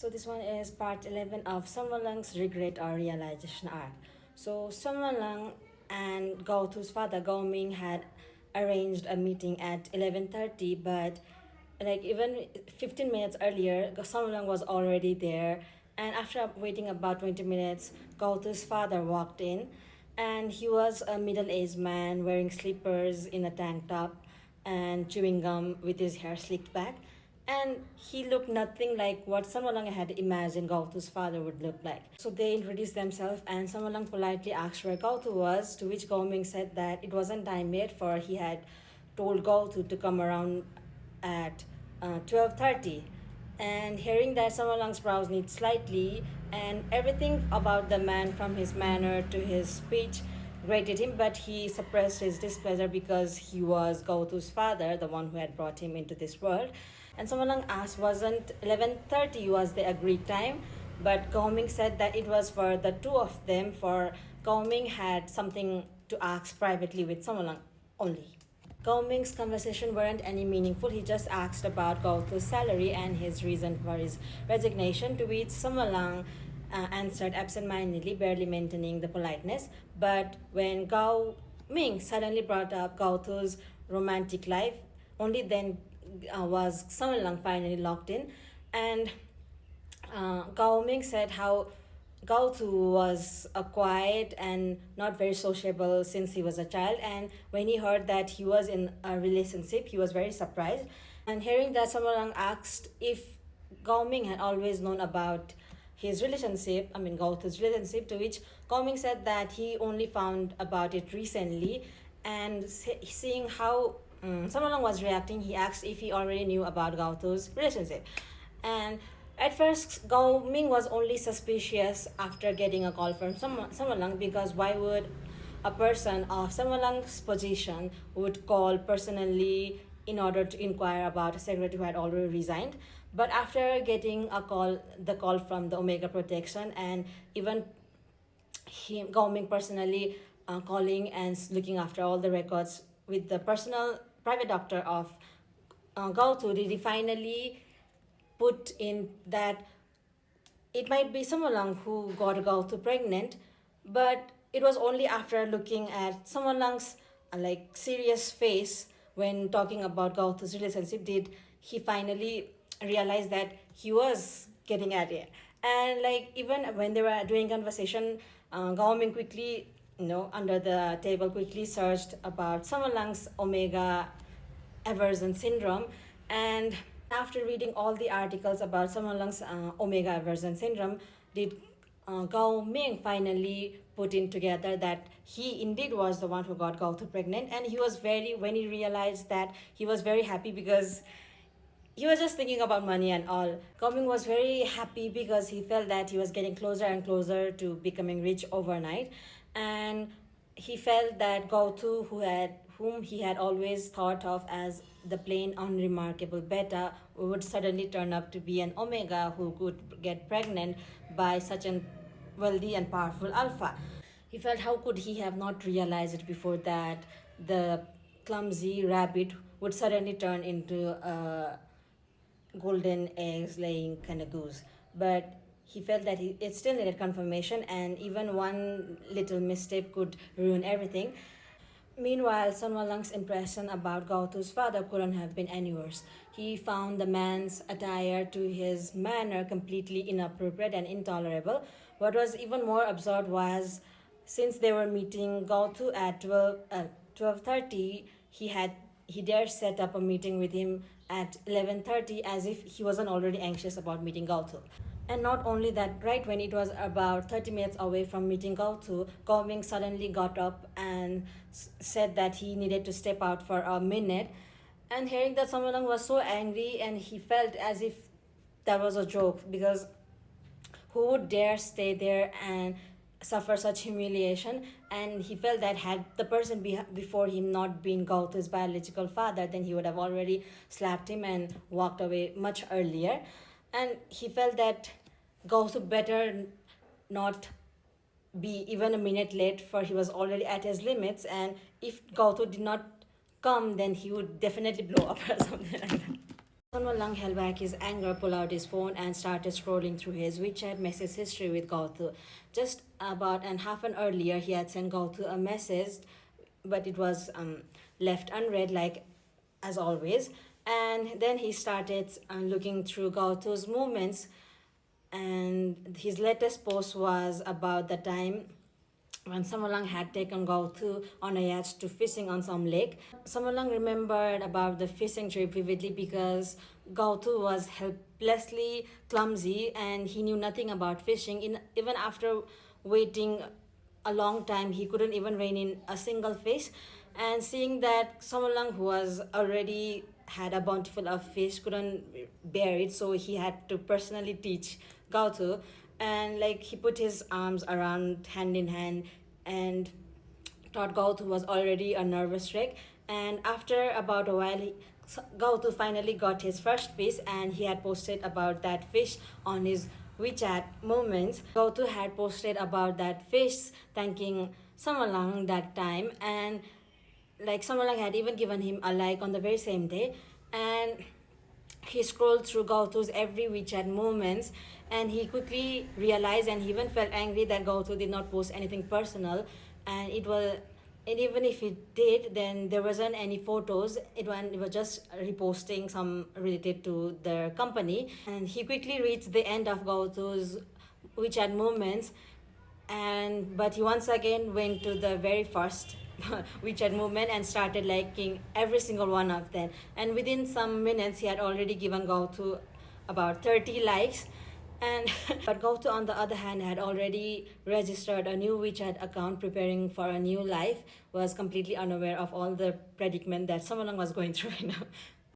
So this one is part 11 of Wenlang's regret or realization arc. So Wenlang and Gaotu's father Gao Ming had arranged a meeting at 11:30, but like even 15 minutes earlier, Wenlang was already there. And after waiting about 20 minutes, Gaotu's father walked in, and he was a middle-aged man wearing slippers in a tank top and chewing gum with his hair slicked back, and he looked nothing like what Samalang had imagined Gautu's father would look like. So they introduced themselves, and Samalang politely asked where Gautu was, to which Gaoming said that it wasn't time yet, for he had told Gautu to come around at 12:30. And hearing that, Samalang's brows knit slightly, and everything about the man, from his manner to his speech, grated him, but he suppressed his displeasure because he was Gautu's father, the one who had brought him into this world. And Samalang asked, wasn't 11:30 was the agreed time? But Gaoming said that it was for the two of them, for Gaoming had something to ask privately with Samalang only. Gaoming's conversation weren't any meaningful. He just asked about Gautu's salary and his reason for his resignation, to which Samalang answered absentmindedly, barely maintaining the politeness. But when Gao Ming suddenly brought up Gautu's romantic life, only then was Samalang finally locked in. And Gao Ming said how Gao Tu was quiet and not very sociable since he was a child, and when he heard that he was in a relationship, he was very surprised. And hearing that, Samalang asked if Gao Ming had always known about his relationship, Gao Tu's relationship, to which Gao Ming said that he only found about it recently. And seeing how Samalang was reacting, he asked if he already knew about Gao Tu's relationship. And at first, Gao Ming was only suspicious after getting a call from Samalang, because why would a person of Samalang's position would call personally in order to inquire about a secretary who had already resigned? But after getting the call from the Omega Protection, and even Gao Ming personally calling and looking after all the records with the personal private doctor of Gao Tu, did he finally put in that it might be Samalang who got Gautu pregnant, but it was only after looking at Samalang's serious face when talking about Gautu's relationship did he finally realize that he was getting at it. And even when they were doing conversation, Gao Ming quickly, under the table, quickly searched about Samalang's Omega aversion syndrome. And after reading all the articles about Samalang's Omega aversion syndrome, did Gao Ming finally put in together that he indeed was the one who got Gautu pregnant. And he was when he realized that, he was very happy, because he was just thinking about money and all. Gao Ming was very happy because he felt that he was getting closer and closer to becoming rich overnight. And he felt that Gautu, whom he had always thought of as the plain unremarkable beta, would suddenly turn up to be an omega who could get pregnant by such a wealthy and powerful alpha. He felt, how could he have not realized it before, that the clumsy rabbit would suddenly turn into a golden eggs laying kind of goose. But he felt that it still needed confirmation, and even one little misstep could ruin everything. Meanwhile, Sun Walang's impression about Gautu's father couldn't have been any worse. He found the man's attire to his manner completely inappropriate and intolerable. What was even more absurd was, since they were meeting Gautu at 12:30, he dared set up a meeting with him at 11:30, as if he wasn't already anxious about meeting Gautu. And not only that, right when it was about 30 minutes away from meeting Gautu, Gao Ming suddenly got up and said that he needed to step out for a minute. And hearing that, Samalang was so angry, and he felt as if that was a joke, because who would dare stay there and suffer such humiliation? And he felt that had the person before him not been Gautu's biological father, then he would have already slapped him and walked away much earlier. And he felt that Gautu better not be even a minute late, for he was already at his limits, and if Gautu did not come, then he would definitely blow up or something like that. Lang held back his anger, pulled out his phone, and started scrolling through his WeChat message history with Gauthu. Just about an half an earlier, he had sent Gauthu a message, but it was left unread, like as always. And then he started looking through Gauthu's movements, and his latest post was about the time when Samalang had taken Gauthu on a yacht to fishing on some lake. Samalang remembered about the fishing trip vividly because Gauthu was helplessly clumsy and he knew nothing about fishing. Even after waiting a long time, he couldn't even rein in a single fish. And seeing that Samalang, who was already had a bountiful of fish, couldn't bear it, so he had to personally teach Gauthu. And like he put his arms around hand in hand and taught Gauthu, was already a nervous wreck. And after about a while, Gauthu finally got his first fish, and he had posted about that fish on his WeChat moments. Gauthu had posted about that fish, thanking Samalang that time, and like Samalang had even given him a like on the very same day. And he scrolled through Gauthu's every WeChat moments, and he quickly realized and he even felt angry that Gauthu did not post anything personal, and even if he did, then there wasn't any photos. It was just reposting some related to their company. And he quickly reached the end of Gauthu's WeChat moments, but he once again went to the very first WeChat movement and started liking every single one of them. And within some minutes, he had already given Gauthu about 30 likes. And but Gauthu, on the other hand, had already registered a new WeChat account, preparing for a new life, was completely unaware of all the predicament that Samalang was going through right now.